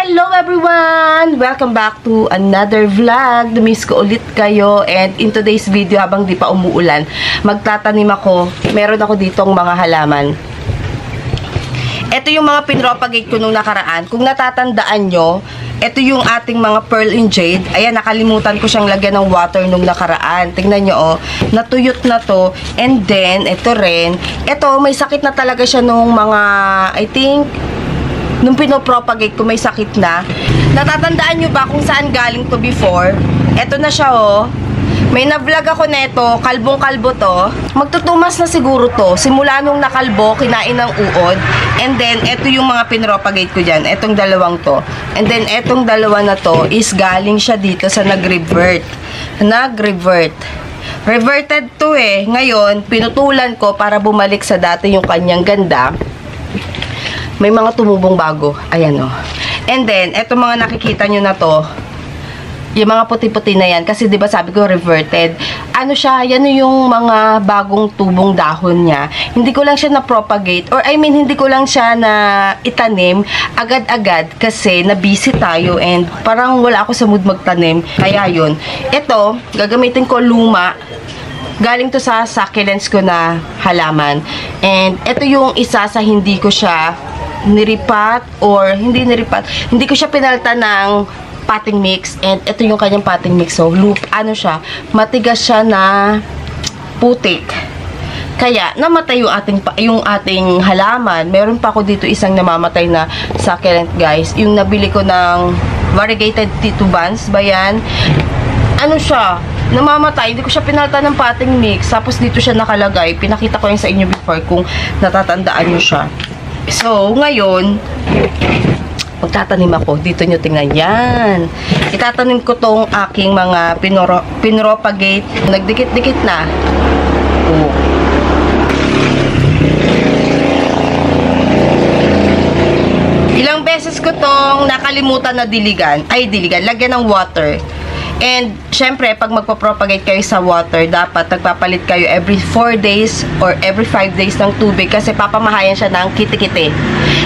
Hello everyone! Welcome back to another vlog. Namiss ko ulit kayo, and in today's video, habang di pa umuulan, magtatanim ako. Meron ako ditong mga halaman. Ito yung mga pinropagate ko nung nakaraan. Kung natatandaan nyo, ito yung ating mga pearl and jade. Ayan, nakalimutan ko siyang lagyan ng water nung nakaraan. Tingnan nyo, oh. Natuyot na to. And then, ito rin. Ito, may sakit na talaga siya nung mga, I think, nung pinopropagate ko, may sakit na. Natatandaan nyo ba kung saan galing to before? Ito na siya, oh. May na-vlog ako neto, kalbong-kalbo to. Magtutumas na siguro to. Simula nung nakalbo, kinain ng uod. And then, ito yung mga pinropagate ko dyan. Etong dalawang to. And then, etong dalawa na to is galing siya dito sa nag-revert. Reverted to eh. Ngayon, pinutulan ko para bumalik sa dati yung kanyang ganda. May mga tumubong bago. Ayan, oh. And then, eto mga nakikita nyo na to, yung mga puti-puti na yan, kasi diba sabi ko reverted, ano siya, yan yung mga bagong tubong dahon niya. Hindi ko lang siya na-propagate, or I mean, hindi ko lang siya na itanim agad-agad, kasi na-busy tayo, and parang wala ako sa mood magtanim. Kaya yun. Ito, gagamitin ko luma. Galing to sa succulents ko na halaman. And ito yung isa sa hindi ko siya niripat, or hindi ko siya pinalta ng potting mix. And ito yung kanyang potting mix. So, ano siya, matigas siya na putik. Kaya, namatay yung ating halaman. Meron pa ako dito isang namamatay na succulent, guys. Yung nabili ko ng variegated titubans ba yan? Ano siya, namamatay. Hindi ko siya pinalta ng potting mix. Tapos dito siya nakalagay. Pinakita ko yung sa inyo before kung natatandaan nyo siya. So, ngayon, magtatanim ako. Dito nyo tingnan yan. Itatanim ko tong aking mga pinropagate. Nagdikit-dikit na. Oh. Ilang beses ko tong nakalimutan na diligan. Lagyan ng water. And, syempre, pag magpo-propagate kayo sa water, dapat nagpapalit kayo every 4 days or every 5 days ng tubig kasi papamahayan siya ng kiti-kiti.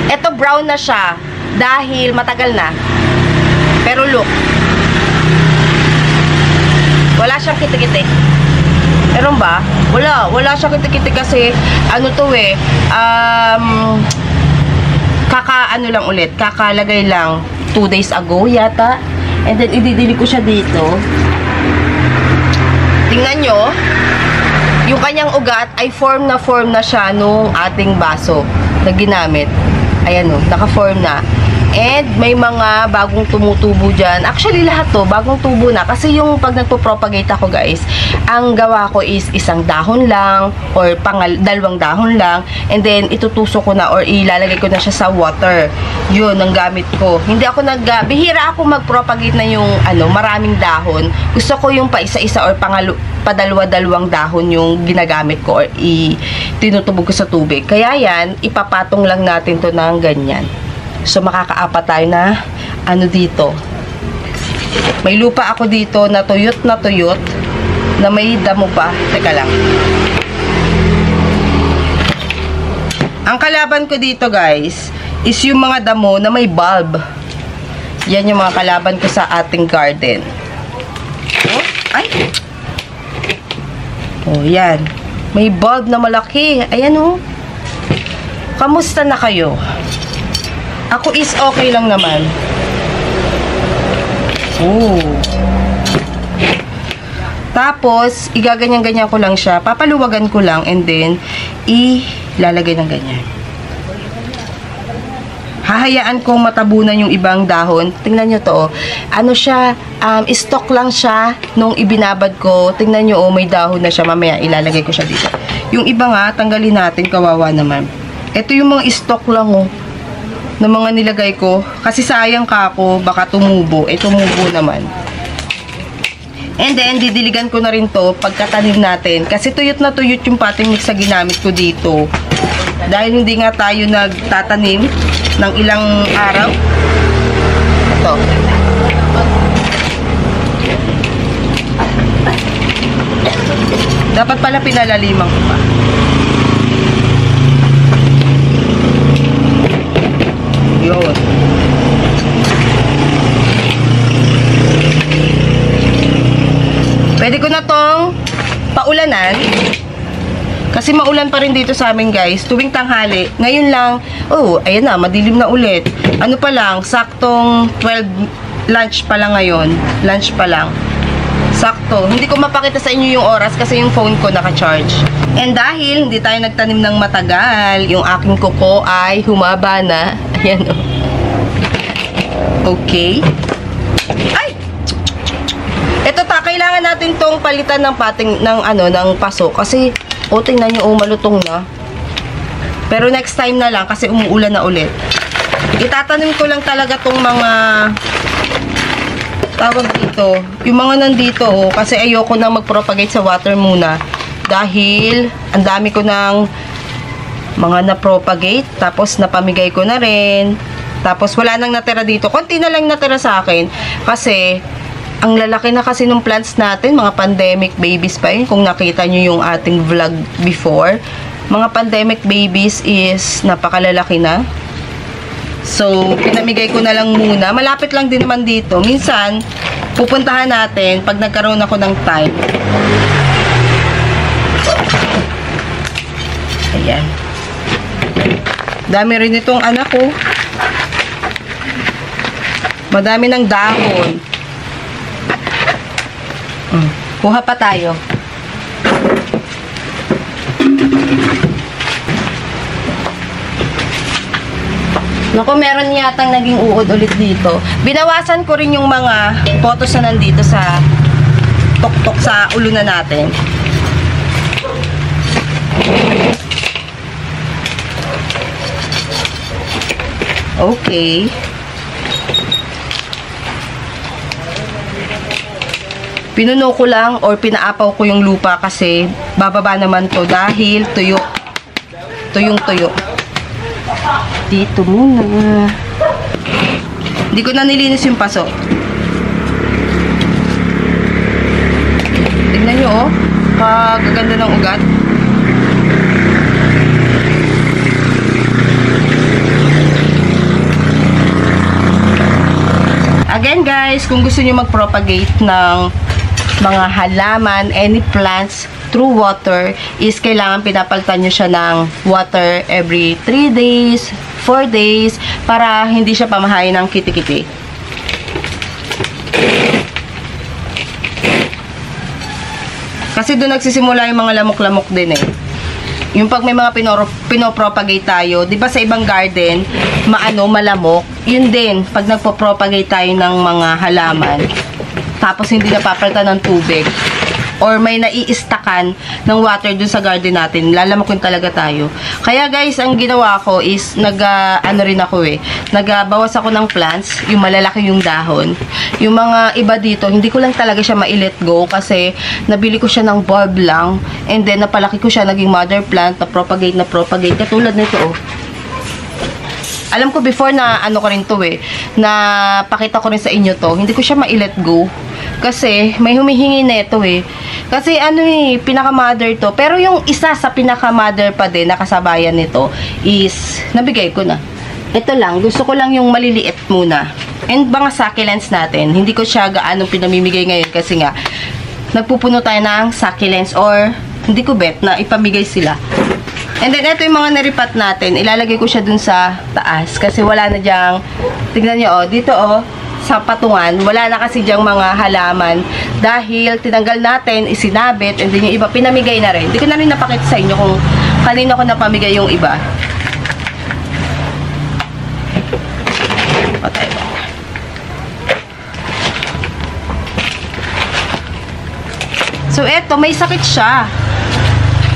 Ito, brown na siya dahil matagal na. Pero look, wala siyang kiti-kiti. Meron ba? Wala siyang kiti-kiti kasi, ano to eh, kakalagay lang 2 days ago yata. And then, ididili ko siya dito. Tingnan nyo. Yung kanyang ugat ay form na siya nung ating baso na ginamit. Ayan o, naka-form na. And, may mga bagong tumutubo dyan. Actually, lahat to, bagong tubo na. Kasi yung pag nagpo-propagate ako, guys, ang gawa ko is isang dahon lang or dalawang dahon lang. And then, itutusok ko na or ilalagay ko na siya sa water. Yun, ang gamit ko. Hindi ako bihira ako mag-propagate na yung, maraming dahon. Gusto ko yung pa isa-isa or padalwa-dalawang dahon yung ginagamit ko or tinutubog ko sa tubig. Kaya yan, ipapatong lang natin to ng ganyan. So, makakaapat tayo na, dito. May lupa ako dito na tuyot, na may damo pa. Teka lang. Ang kalaban ko dito, guys, is yung mga damo na may bulb. Yan yung mga kalaban ko sa ating garden. Oh, ay! Oh, yan. May bulb na malaki. Ayan, oh. Kamusta na kayo? Ako is okay lang naman. Oh. Tapos, igaganyan-ganyan ko lang siya. Papaluwagan ko lang and then, ilalagay ng ganyan. Hahayaan kong matabunan yung ibang dahon. Tingnan nyo to, oh. Ano siya, stock lang siya nung ibinabad ko. Tingnan nyo, oh, may dahon na siya. Mamaya, ilalagay ko siya dito. Yung iba nga, tanggalin natin, kawawa naman. Ito yung mga stock lang, oh, na mga nilagay ko. Kasi sayang ka ako, baka tumubo. Tumubo naman. And then, didiligan ko na rin to pagkatanim natin. Kasi tuyot na tuyot yung potting mix na ginamit ko dito. Dahil hindi nga tayo nagtatanim ng ilang araw. Ito. Dapat pala pinalaliman ko pa. Yun. pa rin dito sa amin guys, tuwing tanghali. Ngayon lang, oh, ayan na, madilim na ulit. Ano pa lang, saktong 12 lunch pa lang ngayon. Lunch pa lang. Sakto. Hindi ko mapakita sa inyo yung oras kasi yung phone ko naka-charge. And dahil hindi tayo nagtanim ng matagal, yung aking kuko ay humaba na. Ayan o. Okay. Ay! Ito kailangan natin tong palitan ng pating, ng paso. Kasi, tingnan nyo, malutong na. Pero next time na lang kasi umuulan na ulit. Itatanim ko lang talaga tong mga tawag dito, yung mga nandito, kasi ayoko na mag-propagate sa water muna dahil ang dami ko ng mga na-propagate, tapos napamigay ko na rin, tapos wala nang natira dito, konti na lang natira sa akin kasi ang lalaki na kasi ng plants natin, mga pandemic babies pa yun. Kung nakita nyo yung ating vlog before, mga pandemic babies is napakalalaki na. So, pinamigay ko na lang muna. Malapit lang din naman dito. Minsan, pupuntahan natin pag nagkaroon ako ng time. Ayan. Dami rin itong anak ko. Madami ng dahon. Kuha pa tayo. Naku, meron yatang naging uod ulit dito. Binawasan ko rin yung mga photos na nandito sa tuktok sa ulo na natin. Okay. Pinuno ko lang or pinaapaw ko yung lupa kasi bababa naman to dahil tuyo. Tuyong-tuyo. Dito muna. Hindi ko na nilinis yung paso. Tignan nyo, oh. Kagaganda ng ugat. Again guys, kung gusto nyo mag-propagate ng mga halaman, any plants through water, is kailangan pinapalitan nyo siya ng water every 3 days, 4 days, para hindi siya pamahain ng kiti-kiti. Kasi doon nagsisimula yung mga lamok-lamok din eh. Yung pag may mga pinopropagate tayo, di ba sa ibang garden, malamok, yun din, pag nagpo-propagate tayo ng mga halaman, tapos hindi napapalitan ng tubig, or may naiistakan ng water dun sa garden natin, lalamukin talaga tayo. Kaya guys, ang ginawa ko is, nagbawas ako ng plants, yung malalaki yung dahon. Yung mga iba dito, hindi ko lang talaga siya ma-let go kasi nabili ko siya ng bulb lang, and then napalaki ko siya, naging mother plant, na propagate, katulad nito oh. Alam ko before na ko rin to eh, na pakita ko rin sa inyo to, hindi ko siya ma-let go. Kasi may humihingi nito eh. Kasi pinaka-mother to. Pero yung isa sa pinaka-mother pa din, nakasabayan nito, is nabigay ko na. Ito lang, gusto ko lang yung maliliit muna. And mga succulents natin, hindi ko siya gaano pinamimigay ngayon kasi nga, nagpupuno tayo ng succulents or hindi ko bet na ipamigay sila. And then, ito yung mga naripat natin. Ilalagay ko siya dun sa taas. Kasi wala na dyang, tignan nyo, oh, dito, oh, sa patungan, wala na kasi dyang mga halaman. Dahil, tinanggal natin, isinabit, and then yung iba, pinamigay na rin. Hindi ko na rin napakita sa inyo kung kanino ko napamigay yung iba. Okay. So, eto, may sakit siya.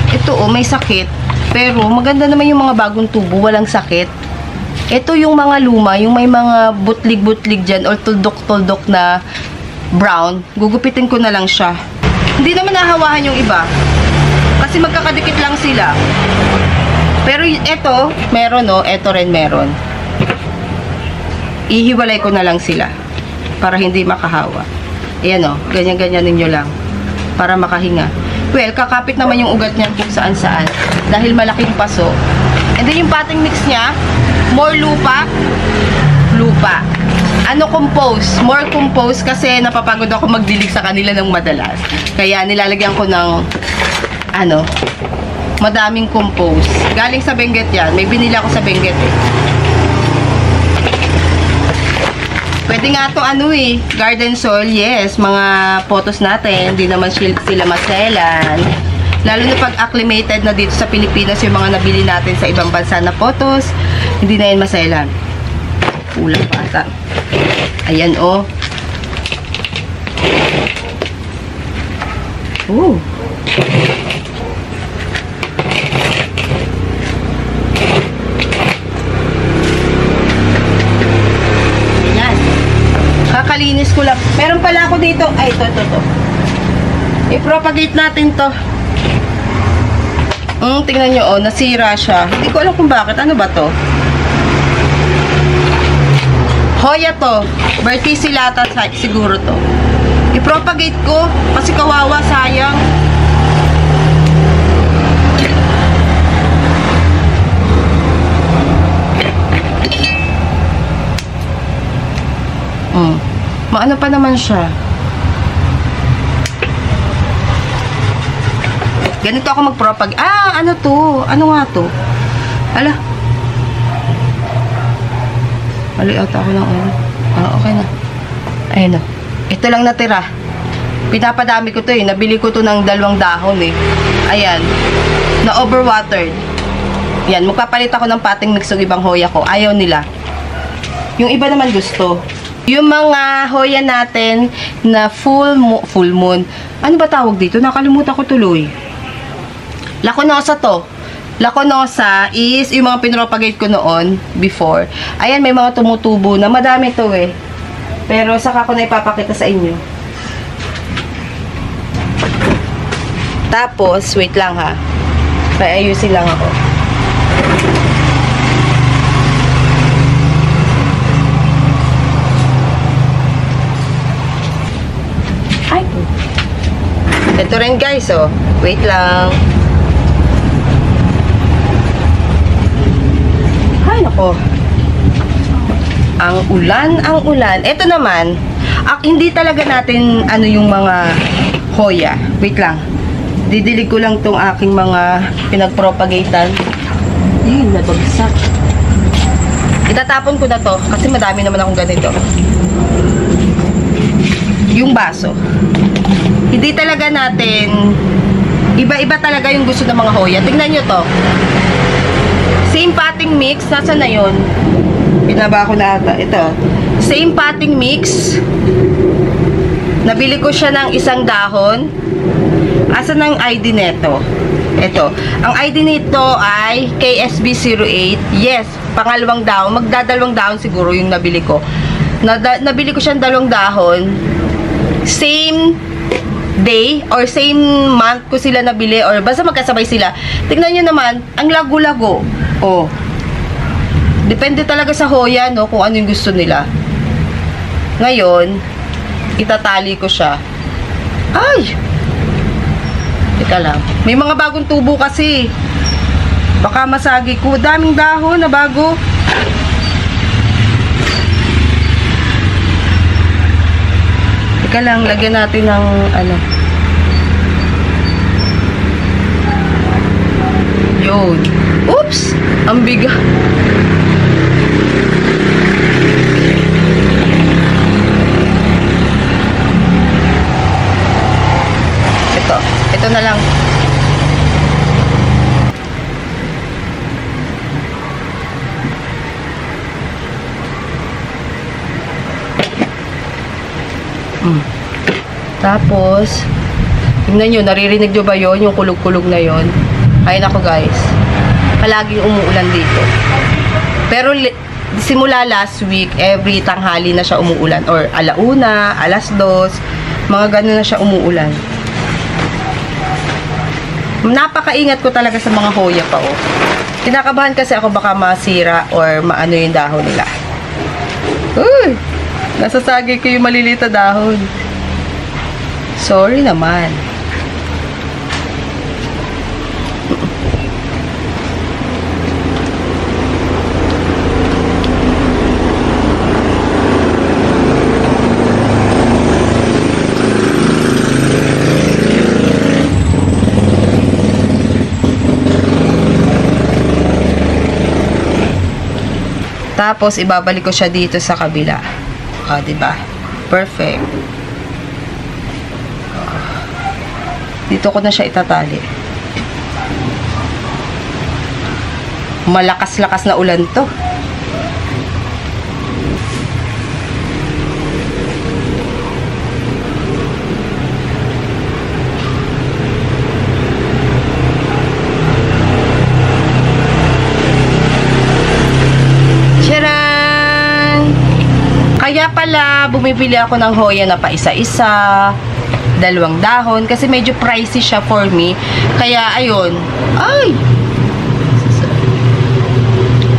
Ito, oh, may sakit. Pero, maganda naman yung mga bagong tubo, walang sakit. Ito yung mga luma, yung may mga butlig-butlig dyan, or tuldok-tuldok na brown. Gugupitin ko na lang siya. Hindi naman nahawahan yung iba. Kasi magkakadikit lang sila. Pero, ito, meron, oh. Ito rin meron. Ihiwalay ko na lang sila. Para hindi makahawa. Ayan, oh. Ganyan-ganyan ninyo lang. Para makahinga. Well, kakapit naman yung ugat niyan kung saan-saan. Dahil malaking paso. And then yung potting mix niya, more lupa. Lupa. Compost? More compost kasi napapagod ako magdilig sa kanila ng madalas. Kaya nilalagyan ko ng, Madaming compose. Galing sa Benguet yan. May binili ako sa Benguet eh. Pwede nga itong ano eh, garden soil. Yes, mga photos natin. Hindi naman sila maselan. Lalo na pag acclimated na dito sa Pilipinas yung mga nabili natin sa ibang bansa na photos. Hindi na yan maselan. Kulang pa ata. Ayan oh. Oh. Kakalinis ko lang. Meron pala ako dito. Ay, ito. I-propagate natin to. Tingnan nyo, oh, nasira siya. Hindi ko alam kung bakit. Ano ba to? Hoya to. Verticillata siguro to. I-propagate ko. Kasi kawawa, sayang. Maano pa naman siya. Ganito ako mag-propagate. Ano to? Ano nga to? Ala. Mali ata ako ng ano. Okay na. Ayun na. Ito lang natira. Pinapadami ko to eh. Nabili ko to ng 2 dahon eh. Ayan. Na overwatered. Yan. Magpapalit ako ng potting mix ng ibang hoya ko. Ayaw nila. Yung iba naman gusto. Yung mga hoya natin na full moon. Ano ba tawag dito? Nakalimutan ko tuloy. Laconosa to. Laconosa is yung mga pinropagate ko noon before. Ayan, may mga tumutubo na. Madami to eh. Pero saka ko na ipapakita sa inyo. Tapos, wait lang ha. Kaya ayusin lang ako. Ay. Ito rin guys, oh. Wait lang. Ay, nako. Ang ulan. Ito naman, hindi talaga natin ano yung mga hoya. Wait lang. Didilig ko lang tong aking mga pinagpropagatean. Nabagsak. Itatapon ko na to kasi madami naman akong ganito. Yung baso. Hindi talaga natin, iba-iba talaga yung gusto ng mga hoya. Tingnan nyo to. Same potting mix. Nasaan na yun? Binaba ko na ata. Ito. Same potting mix. Nabili ko siya ng 1 dahon. Asan ang ID neto? Ito. Ang ID nito ay KSB08. Yes, pangalawang dahon. Magdadalawang dahon siguro yung nabili ko. Nabili ko siyang 2 dahon. Same day or same month ko sila nabili or basta magkasabay sila. Tignan nyo naman, ang lago-lago. Oh. Depende talaga sa hoya, no, kung ano yung gusto nila. Ngayon, itatali ko siya. Ay! Teka lang. May mga bagong tubo kasi. Baka masagi ko. Daming dahon na bago. Teka lang, lagyan natin ng ano. Yun. Oops! Ang biga. Ito na lang. Tapos, tingnan nyo, naririnig nyo ba yun? Yung kulog-kulog na yun? Ay, nako guys. Palaging umuulan dito. Pero, simula last week, every tanghali na siya umuulan. Or, alauna, 2:00, mga gano'n na siya umuulan. Napakaingat ko talaga sa mga hoya pa, oh. Kinakabahan kasi ako baka masira or maano yung dahon nila. Uy! Nasasagi ko yung maliliit na dahon. Sorry naman. Tapos, ibabalik ko siya dito sa kabila. O, diba? Perfect. Dito ko na siya itatali. Malakas-lakas na ulan to. Kaya pala, bumibili ako ng Hoya na pa isa-isa, 2 dahon, kasi medyo pricey siya for me. Kaya, ayun. Ay!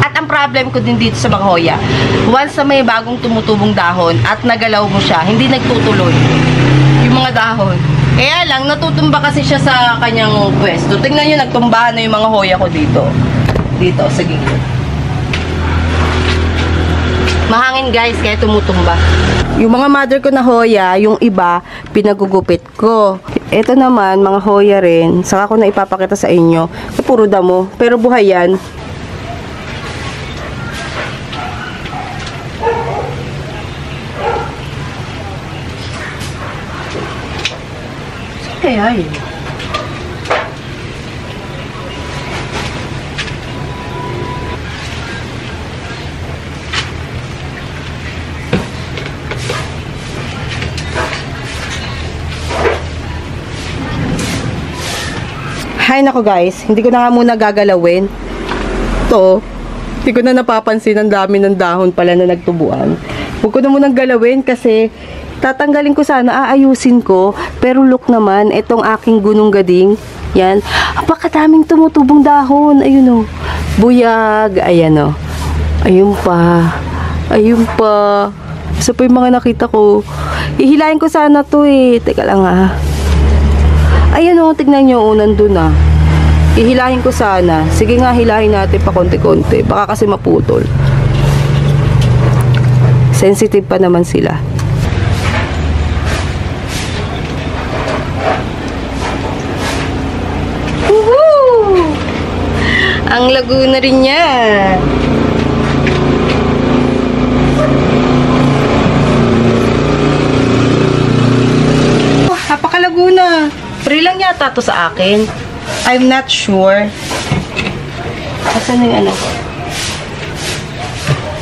At ang problem ko din dito sa mga Hoya, once na may bagong tumutubong dahon at nagalaw mo siya, hindi nagtutuloy yung mga dahon. Kaya lang, natutumba kasi siya sa kanyang pwesto. Tingnan nyo, nagtumbahan na yung mga Hoya ko dito. Dito, sa gilid. Mahangin guys, kaya tumutumba. Yung mga mother ko na Hoya, yung iba, pinagugupit ko. Ito naman, mga Hoya rin. Saka ko na ipapakita sa inyo. Puro damo. Pero buhay yan. Saan kaya yun? Hay nako guys, hindi ko na nga muna gagalawin. To, hindi ko na napapansin ang dami ng dahon pala na nagtubuan. Huwag ko na munang galawin kasi tatanggalin ko sana, aayusin ko. Pero look naman, itong aking gunung gading, yan, napakadaming tumutubong dahon. Ayun o, buyag, ayan o. Ayun pa, ayun pa. Isa pa yung mga nakita ko. Ihilahin ko sana to eh. Teka lang ha. Ayan o, tignan nyo, nandun na. Ihilahin ko sana. Sige nga, hilahin natin pa konti-konti. Baka kasi maputol. Sensitive pa naman sila. Woohoo! Ang Laguna rin niya. Napaka-Laguna. Free lang yata to sa akin. I'm not sure. Asan yung ano?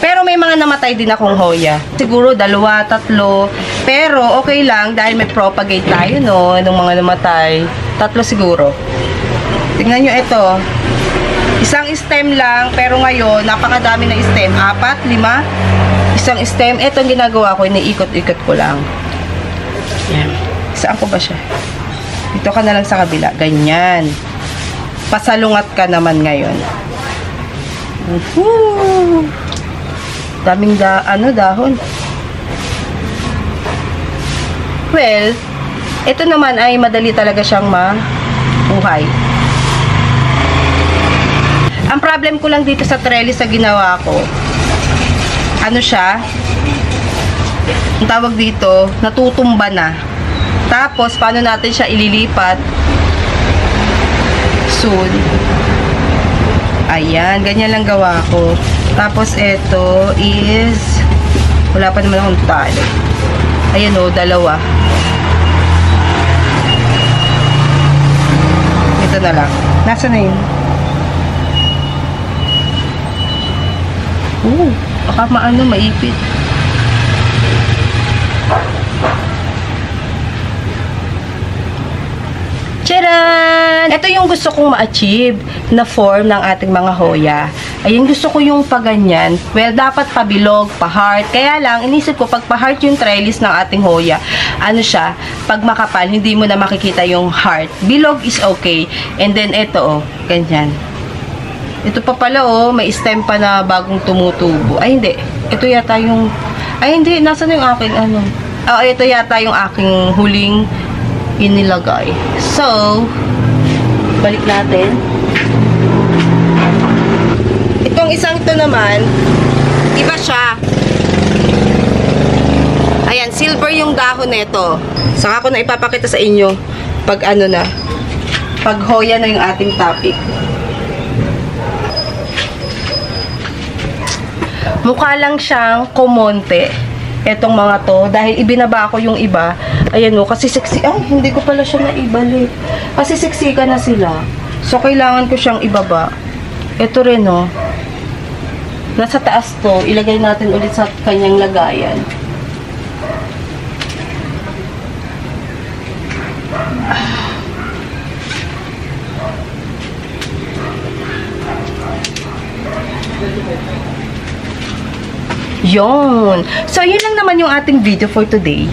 Pero may mga namatay din akong Hoya. Siguro 2, 3. Pero okay lang dahil may propagate tayo no, ng mga namatay. 3 siguro. Tingnan nyo ito. Isang stem lang, pero ngayon napakadami na stem. 4, 5. Isang stem. Ito ang ginagawa ko, iniikot-ikot ko lang. Yan. Saan ko ba siya? Dito ka na lang sa kabila. Ganyan. Pasalungat ka naman ngayon. Woohoo! Daming dahon. Well, ito naman ay madali talaga siyang mabuhay. Ang problem ko lang dito sa trellis sa ginawa ko, ano siya? Ang tawag dito, natutumba na. Tapos, paano natin siya ililipat? Soon. Ayan, ganyan lang gawa ko. Tapos, ito is, wala pa naman akong tali. Ayan o, 2. Ito na lang. Nasaan na yun? Baka maipit. Tcharan! Ito yung gusto kong ma-achieve na form ng ating mga Hoya. Ayun, gusto ko yung paganyan. Well, dapat pabilog, pa-heart. Kaya lang, inisip ko, pag pa-heart yung trellis ng ating Hoya, ano siya, pag makapal, hindi mo na makikita yung heart. Bilog is okay. And then, ito, oh, ganyan. Ito pa pala, oh, may stem pa na bagong tumutubo. Ay, hindi. Ito yata yung, ay, hindi. Nasaan yung aking, ano? Oh, ito yata yung aking huling inilagay. So, balik natin. Itong isang ito naman, iba siya. Ayan, silver yung dahon nito. Saka ko na ipapakita sa inyo pag ano na, pag Hoya na yung ating topic. Mukha lang siyang kumonte. Etong mga to. Dahil ibinaba ko yung iba. Ayan o, kasi sexy. Ay, hindi ko pala siya naibalik. Kasi sexy ka na sila. So, kailangan ko siyang ibaba. Ito rin o. Nasa taas to. Ilagay natin ulit sa kanyang lagayan. Yon. So, yun lang naman yung ating video for today.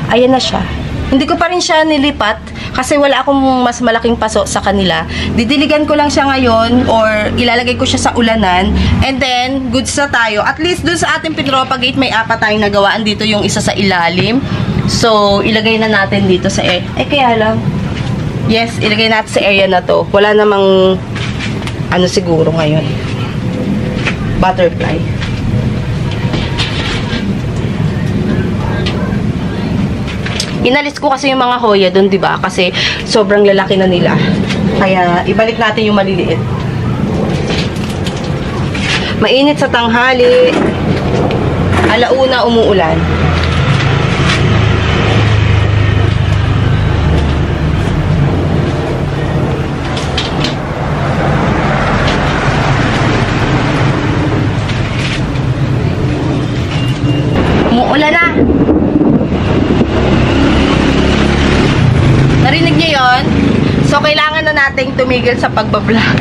Ayan na siya. Hindi ko pa rin siya nilipat kasi wala akong mas malaking paso sa kanila. Didiligan ko lang siya ngayon or ilalagay ko siya sa ulanan. And then, goods na tayo. At least dun sa ating pinropagate, may 4 tayong nagawaan. Dito yung isa sa ilalim. So, ilagay na natin dito sa kaya lang. Yes, ilagay natin sa area na to. Wala namang ano siguro ngayon. Butterfly. Inalis ko kasi yung mga hoya doon, 'di ba? Kasi sobrang lalaki na nila. Kaya ibalik natin yung maliliit. Mainit sa tanghali. Alauna umuulan. Umuulan na. Narinig niyo yon? So, kailangan na nating tumigil sa pagbablog.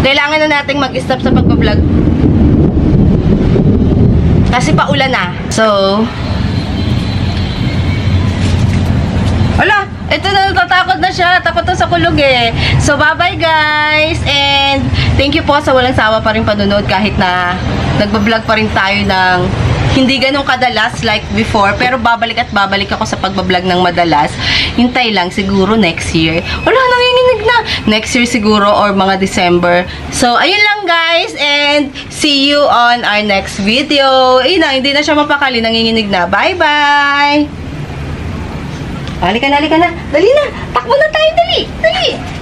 Kailangan na nating mag-stop sa pagbablog. Kasi paulan na. So, ala, ito na, natatakot na siya. Takot na sa kulog eh. So, bye-bye guys. And, thank you po sa walang sawa pa rin panunood kahit na nagbablog pa rin tayo ng hindi ganun kadalas like before, pero babalik at babalik ako sa pagbablog ng madalas. Hintay lang, siguro next year. Wala, nanginginig na. Next year siguro or mga December. So, ayun lang guys, and see you on our next video. Ayun na, hindi na siya mapakali, nanginginig na. Bye-bye! Halika na, halika na. Dali na, takbo na tayo, dali, dali.